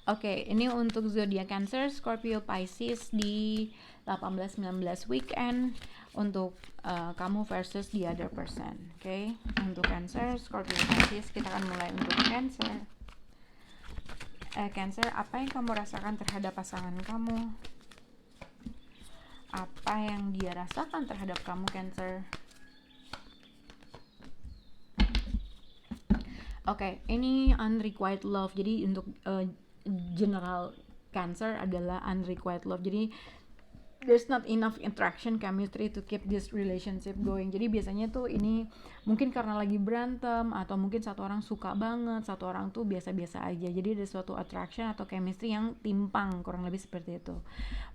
Oke, ini untuk zodiak Cancer, Scorpio, Pisces di 18-19 weekend untuk kamu versus the other person. Oke, untuk Cancer, Scorpio, Pisces, kita akan mulai untuk Cancer. Cancer, apa yang kamu rasakan terhadap pasangan kamu? Apa yang dia rasakan terhadap kamu, Cancer? Oke, ini unrequited love. Jadi untuk general Cancer adalah unrequited love. Jadi there's not enough interaction, chemistry to keep this relationship going. Jadi biasanya tuh ini mungkin karena lagi berantem, atau mungkin satu orang suka banget, satu orang tuh biasa-biasa aja. Jadi ada suatu attraction atau chemistry yang timpang, kurang lebih seperti itu.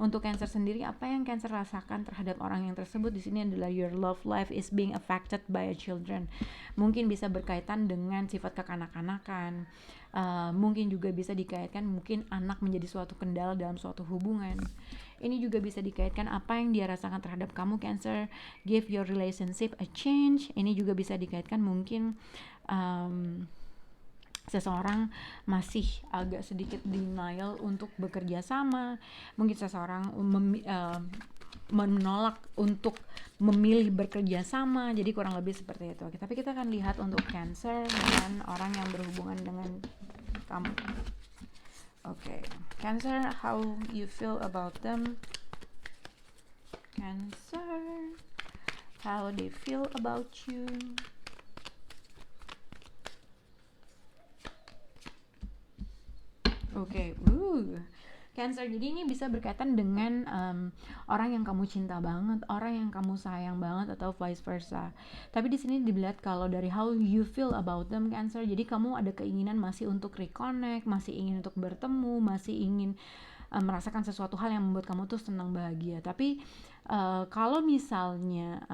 Untuk Cancer sendiri, apa yang Cancer rasakan terhadap orang yang tersebut di sini adalah your love life is being affected by a children. Mungkin bisa berkaitan dengan sifat kekanak-kanakan. Mungkin juga bisa dikaitkan mungkin anak menjadi suatu kendala dalam suatu hubungan. Ini juga bisa dikaitkan apa yang dia rasakan terhadap kamu, Cancer. Give your relationship a change. Ini juga bisa dikaitkan mungkin seseorang masih agak sedikit denial untuk bekerja sama. Mungkin seseorang menolak untuk memilih bekerja sama. Jadi kurang lebih seperti itu. Oke, tapi kita akan lihat untuk Cancer dengan orang yang berhubungan dengan kamu. Oke, Cancer, how you feel about them? Cancer, how they feel about you? Oke, Cancer, jadi ini bisa berkaitan dengan orang yang kamu cinta banget, orang yang kamu sayang banget, atau vice versa. Tapi di sini dilihat kalau dari how you feel about them, Cancer. Jadi kamu ada keinginan masih untuk reconnect, masih ingin untuk bertemu, masih ingin merasakan sesuatu hal yang membuat kamu tuh senang, bahagia. Tapi kalau misalnya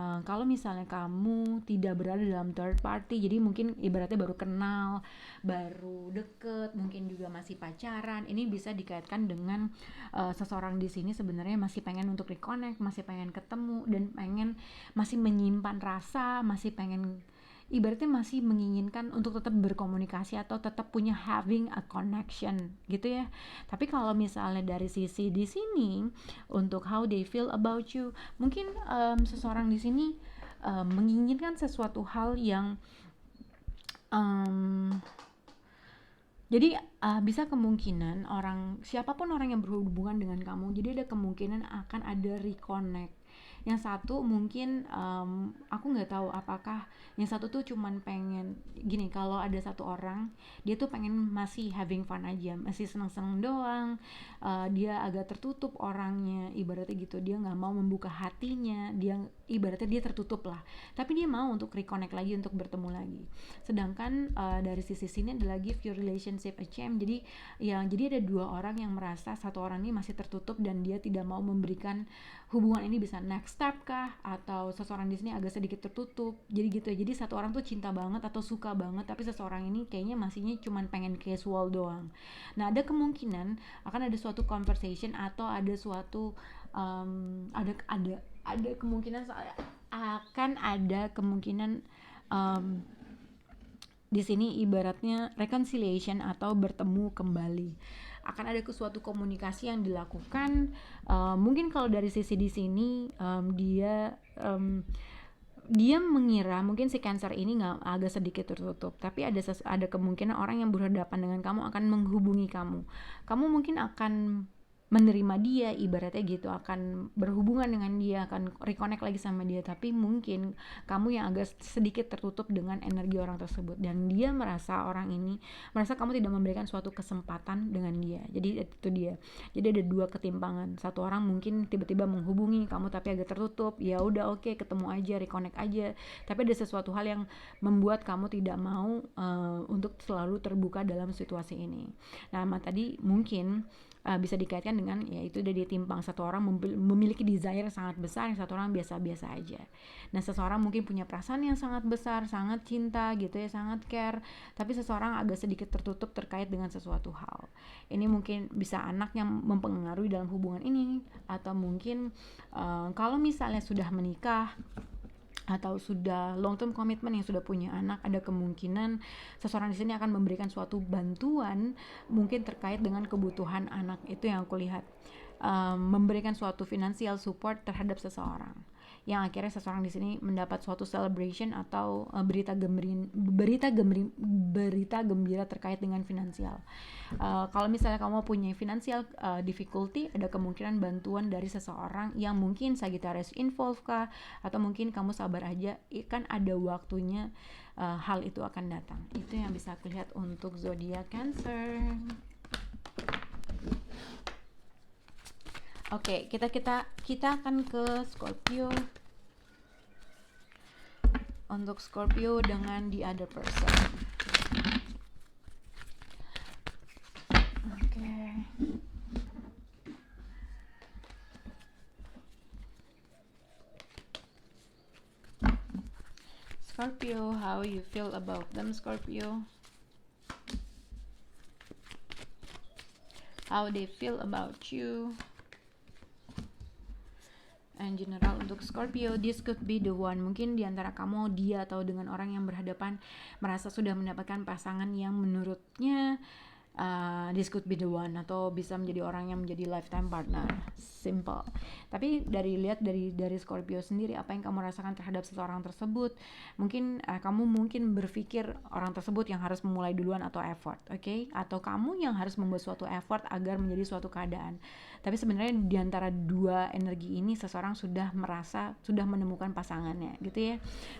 kamu tidak berada dalam third party, jadi mungkin ibaratnya baru kenal, baru deket, mungkin juga masih pacaran, ini bisa dikaitkan dengan seseorang di sini sebenarnya masih pengen untuk reconnect, masih pengen ketemu, dan masih menyimpan rasa, masih pengen, ibaratnya masih menginginkan untuk tetap berkomunikasi atau tetap punya having a connection gitu ya. Tapi kalau misalnya dari sisi di sini untuk how they feel about you, mungkin seseorang di sini menginginkan sesuatu hal yang jadi bisa kemungkinan siapapun orang yang berhubungan dengan kamu, jadi ada kemungkinan akan ada reconnect. Yang satu mungkin aku nggak tahu apakah yang satu tuh cuman pengen gini, kalau ada satu orang dia tuh pengen masih having fun aja, masih seneng-seneng doang, dia agak tertutup orangnya, ibaratnya gitu, dia nggak mau membuka hatinya, dia ibaratnya dia tertutup lah, tapi dia mau untuk reconnect lagi, untuk bertemu lagi. Sedangkan dari sisi sini adalah give your relationship a chance. Jadi ada dua orang yang merasa satu orang ini masih tertutup dan dia tidak mau memberikan hubungan ini bisa next step kah, atau seseorang di sini agak sedikit tertutup. Jadi gitu ya. Jadi satu orang tuh cinta banget atau suka banget, tapi seseorang ini kayaknya masihnya cuman pengen casual doang. Nah, ada kemungkinan akan ada suatu conversation atau ada suatu ada kemungkinan akan ada kemungkinan di sini ibaratnya reconciliation atau bertemu kembali. Akan ada suatu komunikasi yang dilakukan. Mungkin kalau dari sisi di sini dia mengira mungkin si Cancer ini agak sedikit tertutup, tapi ada kemungkinan orang yang berhadapan dengan kamu akan menghubungi kamu. Kamu mungkin akan menerima dia, ibaratnya gitu, akan berhubungan dengan dia, akan reconnect lagi sama dia, tapi mungkin kamu yang agak sedikit tertutup dengan energi orang tersebut, dan dia merasa kamu tidak memberikan suatu kesempatan dengan dia. Jadi itu dia. Jadi ada dua ketimpangan. Satu orang mungkin tiba-tiba menghubungi kamu tapi agak tertutup, ya udah oke, ketemu aja, reconnect aja, tapi ada sesuatu hal yang membuat kamu tidak mau untuk selalu terbuka dalam situasi ini. Nah, tadi mungkin bisa dikaitkan dengan yaitu dia timpang, satu orang memiliki desire sangat besar, yang satu orang biasa-biasa aja. Nah, seseorang mungkin punya perasaan yang sangat besar, sangat cinta gitu ya, sangat care, tapi seseorang agak sedikit tertutup terkait dengan sesuatu hal. Ini mungkin bisa anak yang mempengaruhi dalam hubungan ini, atau mungkin kalau misalnya sudah menikah, atau sudah long term commitment yang sudah punya anak, ada kemungkinan seseorang di sini akan memberikan suatu bantuan mungkin terkait dengan kebutuhan anak. Itu yang aku lihat. Memberikan suatu financial support terhadap seseorang yang akhirnya seseorang di sini mendapat suatu celebration atau berita gembira terkait dengan finansial. Kalau misalnya kamu punya financial difficulty, ada kemungkinan bantuan dari seseorang yang mungkin Sagittarius involve kah, atau mungkin kamu sabar aja, kan ada waktunya hal itu akan datang. Itu yang bisa aku lihat untuk zodiak Cancer. Oke, kita akan ke Scorpio. Untuk Scorpio dengan the other person. Oke. Scorpio, how you feel about them, Scorpio? How they feel about you? And general untuk Scorpio, this could be the one. Mungkin diantara kamu, dia, atau dengan orang yang berhadapan merasa sudah mendapatkan pasangan yang menurutnya this could be the one, atau bisa menjadi orang yang menjadi lifetime partner. Simple. Tapi lihat dari Scorpio sendiri, apa yang kamu rasakan terhadap seseorang tersebut. Mungkin kamu berpikir orang tersebut yang harus memulai duluan atau effort, oke? Atau kamu yang harus membuat suatu effort agar menjadi suatu keadaan. Tapi sebenarnya diantara dua energi ini, seseorang sudah menemukan pasangannya, gitu ya.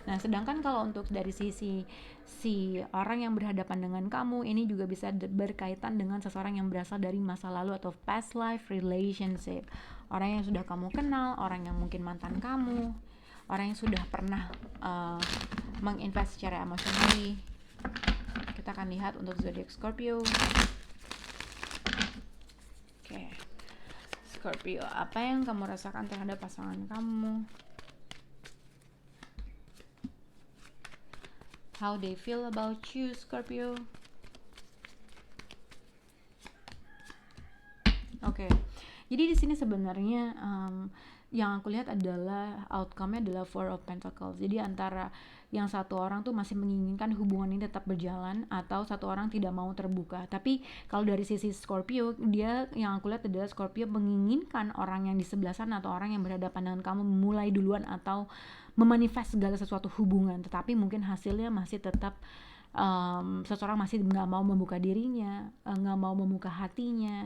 Nah, sedangkan kalau untuk dari sisi si orang yang berhadapan dengan kamu, ini juga bisa berkaitan dengan seseorang yang berasal dari masa lalu atau past life relationship. Orang yang sudah kamu kenal, orang yang mungkin mantan kamu, orang yang sudah pernah menginvest secara emosionally. Kita akan lihat untuk zodiak Scorpio. Oke. Scorpio, apa yang kamu rasakan terhadap pasangan kamu? How they feel about you, Scorpio? Oke. Jadi di sini sebenarnya yang aku lihat adalah outcome-nya adalah Four of Pentacles. Jadi antara yang satu orang tuh masih menginginkan hubungan ini tetap berjalan, atau satu orang tidak mau terbuka. Tapi kalau dari sisi Scorpio, dia, yang aku lihat adalah Scorpio menginginkan orang yang di sebelah sana atau orang yang berhadapan dengan kamu memulai duluan atau memanifest segala sesuatu hubungan, tetapi mungkin hasilnya masih tetap seseorang masih nggak mau membuka dirinya, nggak mau membuka hatinya,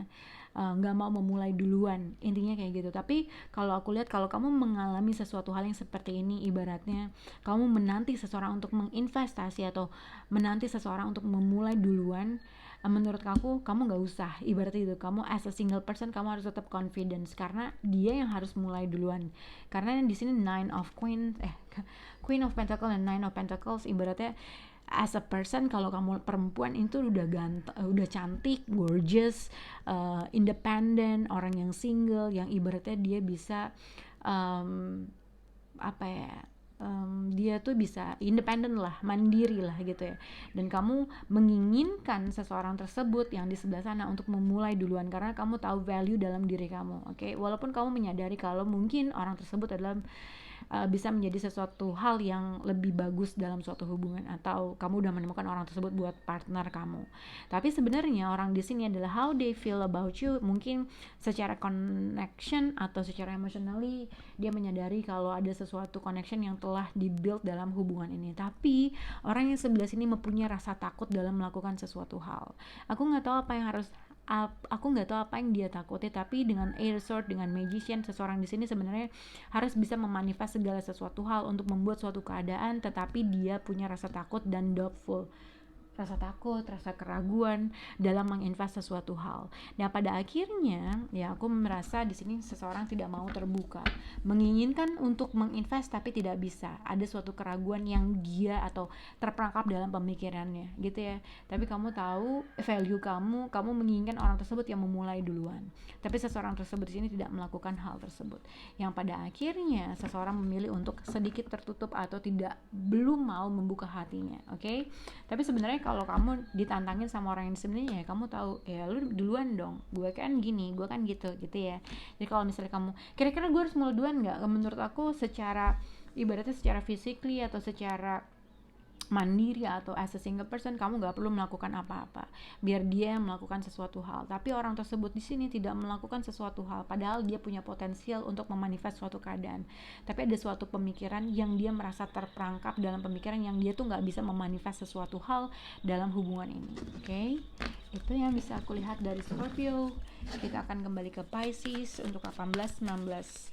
nggak mau memulai duluan, intinya kayak gitu. Tapi kalau aku lihat, kalau kamu mengalami sesuatu hal yang seperti ini, ibaratnya kamu menanti seseorang untuk menginvestasi atau menanti seseorang untuk memulai duluan, menurut aku kamu nggak usah, ibaratnya itu, kamu as a single person kamu harus tetap confidence, karena dia yang harus mulai duluan. Karena di sini Queen of Pentacles dan Nine of Pentacles, ibaratnya as a person, kalau kamu perempuan itu udah ganteng, udah cantik, gorgeous, independent, orang yang single, yang ibaratnya dia bisa dia tuh bisa independen lah, mandiri lah gitu ya. Dan kamu menginginkan seseorang tersebut yang di sebelah sana untuk memulai duluan, karena kamu tahu value dalam diri kamu, oke? Walaupun kamu menyadari kalau mungkin orang tersebut adalah bisa menjadi sesuatu hal yang lebih bagus dalam suatu hubungan, atau kamu udah menemukan orang tersebut buat partner kamu. Tapi sebenarnya orang di sini adalah how they feel about you. Mungkin secara connection atau secara emotionally dia menyadari kalau ada sesuatu connection yang telah dibuild dalam hubungan ini, tapi orang yang sebelah sini mempunyai rasa takut dalam melakukan sesuatu hal. Aku nggak tahu apa yang dia takuti, tapi dengan Air Sword, dengan Magician, seseorang di sini sebenarnya harus bisa memanifest segala sesuatu hal untuk membuat suatu keadaan, tetapi dia punya rasa takut dan doubtful, rasa takut, rasa keraguan dalam menginvest sesuatu hal. Dan pada akhirnya, ya aku merasa di sini seseorang tidak mau terbuka, menginginkan untuk menginvest tapi tidak bisa. Ada suatu keraguan yang dia atau terperangkap dalam pemikirannya, gitu ya. Tapi kamu tahu value kamu menginginkan orang tersebut yang memulai duluan. Tapi seseorang tersebut di sini tidak melakukan hal tersebut. Yang pada akhirnya seseorang memilih untuk sedikit tertutup atau belum mau membuka hatinya, oke? Tapi sebenarnya kalau kamu ditantangin sama orang yang sebenarnya, ya kamu tahu, ya lu duluan dong, gue kan gini, gue kan gitu ya. Jadi kalau misalnya kamu kira-kira gue harus mulai duluan nggak, menurut aku secara ibaratnya secara physically atau secara mandiri atau as a single person, kamu nggak perlu melakukan apa-apa, biar dia yang melakukan sesuatu hal. Tapi orang tersebut di sini tidak melakukan sesuatu hal, padahal dia punya potensial untuk memanifest suatu keadaan. Tapi ada suatu pemikiran yang dia merasa terperangkap dalam pemikiran yang dia tuh nggak bisa memanifest sesuatu hal dalam hubungan ini. Oke, itu yang bisa aku lihat dari Scorpio. Kita akan kembali ke Pisces untuk 18-19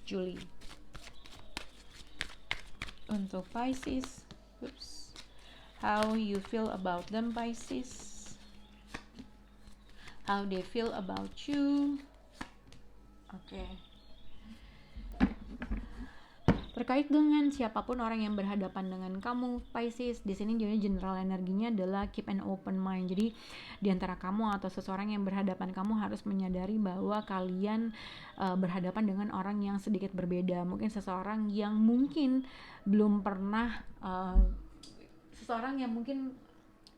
Juli. Untuk Pisces, how you feel about them, Pisces? How they feel about you? Oke. Terkait dengan siapapun orang yang berhadapan dengan kamu, Pisces, di sini jadi general energinya adalah keep an open mind. Jadi di antara kamu atau seseorang yang berhadapan, kamu harus menyadari bahwa kalian berhadapan dengan orang yang sedikit berbeda. Mungkin seseorang yang mungkin belum pernah seseorang yang mungkin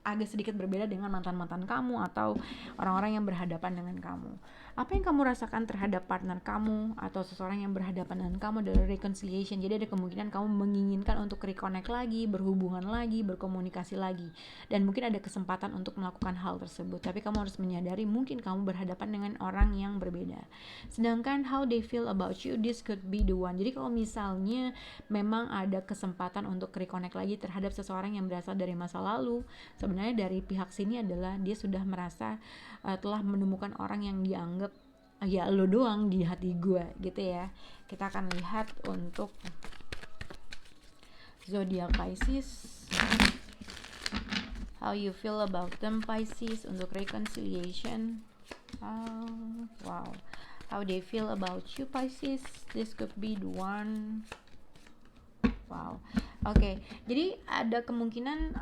agak sedikit berbeda dengan mantan-mantan kamu atau orang-orang yang berhadapan dengan kamu. Apa yang kamu rasakan terhadap partner kamu atau seseorang yang berhadapan dengan kamu adalah reconciliation. Jadi ada kemungkinan kamu menginginkan untuk reconnect lagi, berhubungan lagi, berkomunikasi lagi. Dan mungkin ada kesempatan untuk melakukan hal tersebut. Tapi kamu harus menyadari mungkin kamu berhadapan dengan orang yang berbeda. Sedangkan how they feel about you, this could be the one. Jadi kalau misalnya memang ada kesempatan untuk reconnect lagi terhadap seseorang yang berasal dari masa lalu, sebenarnya dari pihak sini adalah dia sudah merasa telah menemukan orang yang dianggap ya lo doang di hati gue gitu ya. Kita akan lihat untuk zodiak Pisces, how you feel about them, Pisces, untuk reconciliation. Wow, how they feel about you, Pisces, this could be the one. Wow, oke. Jadi ada kemungkinan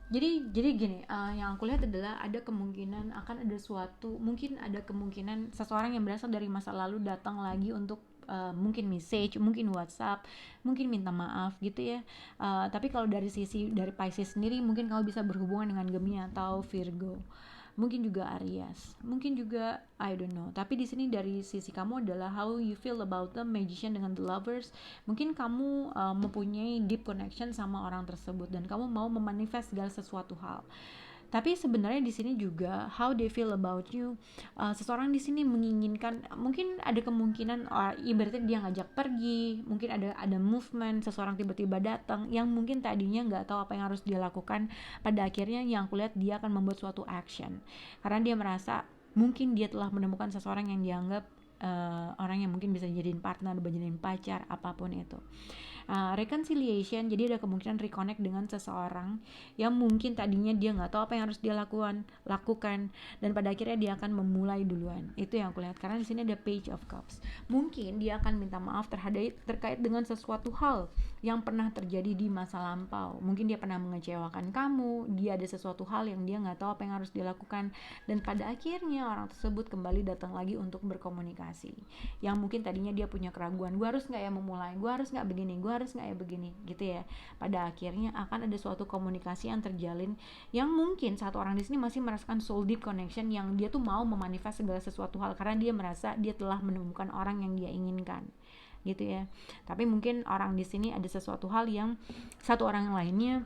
jadi gini, yang aku lihat adalah ada kemungkinan akan ada suatu, mungkin ada kemungkinan seseorang yang berasal dari masa lalu datang lagi untuk mungkin message, mungkin WhatsApp, mungkin minta maaf gitu ya. Tapi kalau dari sisi dari Pisces sendiri, mungkin kamu bisa berhubungan dengan Gemini atau Virgo, mungkin juga Aries, mungkin juga I don't know. Tapi di sini dari sisi kamu adalah how you feel about the Magician dengan the Lovers. Mungkin kamu mempunyai deep connection sama orang tersebut dan kamu mau memanifest segala sesuatu hal. Tapi sebenarnya di sini juga how they feel about you. Seseorang di sini menginginkan, mungkin ada kemungkinan ibaratnya dia ngajak pergi, mungkin ada movement, seseorang tiba-tiba datang yang mungkin tadinya nggak tahu apa yang harus dia lakukan. Pada akhirnya yang aku lihat dia akan membuat suatu action karena dia merasa mungkin dia telah menemukan seseorang yang dianggap orang yang mungkin bisa jadiin partner, jadiin pacar, apapun itu. Reconciliation, jadi ada kemungkinan reconnect dengan seseorang yang mungkin tadinya dia nggak tahu apa yang harus dia lakukan dan pada akhirnya dia akan memulai duluan. Itu yang aku lihat karena di sini ada Page of Cups. Mungkin dia akan minta maaf terkait dengan sesuatu hal yang pernah terjadi di masa lampau. Mungkin dia pernah mengecewakan kamu, dia ada sesuatu hal yang dia nggak tahu apa yang harus dia lakukan dan pada akhirnya orang tersebut kembali datang lagi untuk berkomunikasi. Yang mungkin tadinya dia punya keraguan, gue harus nggak ya memulai, gue harus nggak begini, gue harus nggak ya begini gitu ya. Pada akhirnya akan ada suatu komunikasi yang terjalin yang mungkin satu orang di sini masih merasakan soul deep connection yang dia tuh mau memanifest segala sesuatu hal karena dia merasa dia telah menemukan orang yang dia inginkan gitu ya. Tapi mungkin orang di sini ada sesuatu hal yang satu orang lainnya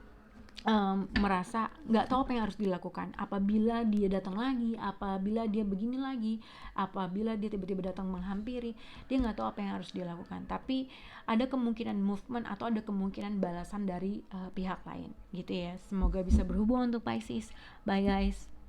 merasa nggak tahu apa yang harus dilakukan apabila dia datang lagi, apabila dia begini lagi, apabila dia tiba-tiba datang menghampiri, dia nggak tahu apa yang harus dilakukan. Tapi ada kemungkinan movement atau ada kemungkinan balasan dari pihak lain gitu ya. Semoga bisa berhubung untuk Pisces. Bye guys.